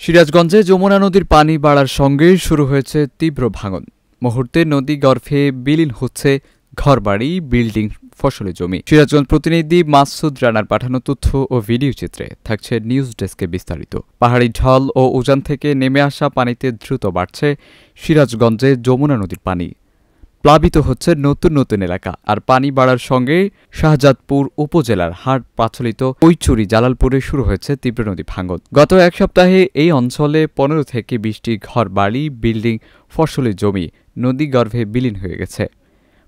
সিরাজগঞ্জে যমুনা নদীর পানি বাড়ার সঙ্গে শুরু হয়েছে তীব্র ভাঙন। মুহূর্তে নদী গর্ভে বিলীন হচ্ছে ঘরবাড়ি, বিল্ডিং, ফসলি জমি। সিরাজগঞ্জ প্রতিনিধি মাসুদ রানার পাঠানো তথ্য ও ভিডিও চিত্রে থাকছে নিউজ ডেস্কে বিস্তারিত। পাহাড়ি ঢল ও উজান থেকে নেমে আসা পানিতে দ্রুত বাড়ছে সিরাজগঞ্জে যমুনা নদীর পানি। প্লাবিত হচ্ছে নতুন নতুন এলাকা। আর পানি বাড়ার সঙ্গে শাহজাদপুর উপজেলার হাট পাথলিত কৈচুরি জালালপুরে শুরু হয়েছে তীব্র নদী ভাঙন। গত এক সপ্তাহে এই অঞ্চলে 15 থেকে 20টি ঘর বাড়ি, বিল্ডিং, ফসলি জমি নদী গর্ভে বিলীন হয়ে গেছে।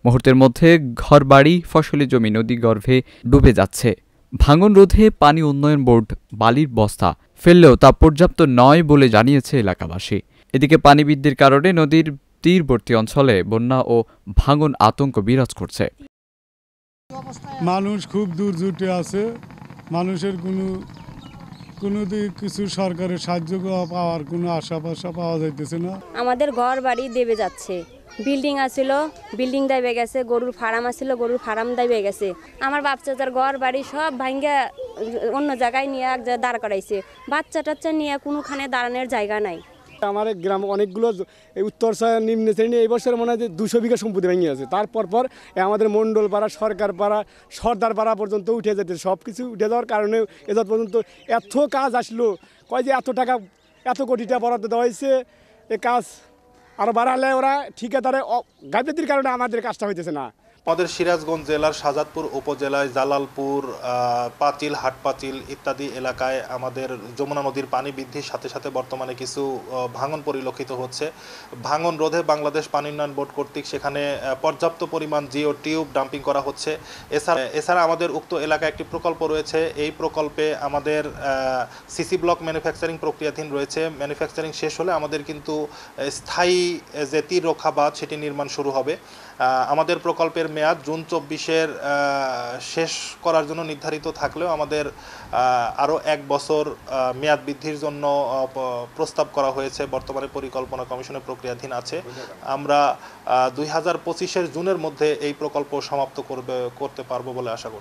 মুহূর্তের মধ্যে ঘরবাড়ি, ফসলি জমি নদী গর্ভে ডুবে যাচ্ছে। ভাঙন রোধে পানি উন্নয়ন বোর্ড বালির বস্তা ফেললেও তা পর্যাপ্ত নয় বলে জানিয়েছে এলাকাবাসী। এদিকে পানি বৃদ্ধির কারণে নদীর তীরবর্তী অঞ্চলে বন্যা ও ভাঙন আতঙ্ক বিরাজ করছে। মানুষ খুব দুর্যোগে আছে। মানুষের কোনো কিছু সরকারের সাহায্য পাওয়ার কোনো আশা পাওয়া যাইতেছে না। আমাদের ঘর বাড়ি দেবে যাচ্ছে, বিল্ডিং আছিল, বিল্ডিং দাইবে গেছে, গরুর ফার্ম আছিল, গরুর ফার্ম দাইবে গেছে। আমার বাচ্চাদের ঘর বাড়ি সব ভাঙ্গা অন্য জায়গায় নিয়ে এক জায়গায় দাঁড় করাইছে। বাচ্চা টাচ্চা নিয়ে কোনোখানে দাঁড়ানোর জায়গা নাই। আমার গ্রাম অনেকগুলো উত্তর নিম্ন শ্রেণী এই বছর মনে হয় যে 200 বিঘা সম্পত্তি ভেঙে আছে। তারপর আমাদের মণ্ডল পাড়া, সরকার পাড়া, সর্দার পাড়া পর্যন্ত উঠে যেতে, সব কিছু উঠে যাওয়ার কারণে এদের পর্যন্ত এত কাজ আসলো, কয় যে এত টাকা, এত কোটি টাকা বরাদ্দ দেওয়া হয়েছে। এ কাজ আরও বাড়ালে ওরা ঠিকাদারে গাফিলতির কারণে আমাদের কাজটা হইতেছে না। আমাদের সিরাজগঞ্জ জেলার শাহজাদপুর উপজেলায় জালালপুর, পাঁচিল, হাটপাঁচিল ইত্যাদি এলাকায় আমাদের যমুনা নদীর পানি বৃদ্ধির সাথে সাথে বর্তমানে কিছু ভাঙন পরিলক্ষিত হচ্ছে। ভাঙন রোধে বাংলাদেশ পানি উন্নয়ন বোর্ড কর্তৃক সেখানে পর্যাপ্ত পরিমাণ জিও টিউব ডাম্পিং করা হচ্ছে। এছাড়া আমাদের উক্ত এলাকায় একটি প্রকল্প রয়েছে। এই প্রকল্পে আমাদের সিসি ব্লক ম্যানুফ্যাকচারিং প্রক্রিয়াধীন রয়েছে। ম্যানুফ্যাকচারিং শেষ হলে আমাদের কিন্তু স্থায়ী যে তীর রক্ষা বাঁধ সেটি নির্মাণ শুরু হবে। আমাদের প্রকল্পের মেয়াদ জুন 24-এর শেষ করার জন্য নির্ধারিত থাকলেও আমাদের আরও 1 বছর মেয়াদ বৃদ্ধির জন্য প্রস্তাব করা হয়েছে। বর্তমানে পরিকল্পনা কমিশনের প্রক্রিয়াধীন আছে। আমরা 2025-এর জুনের মধ্যে এই প্রকল্প সমাপ্ত করতে পারবো বলে আশা করি।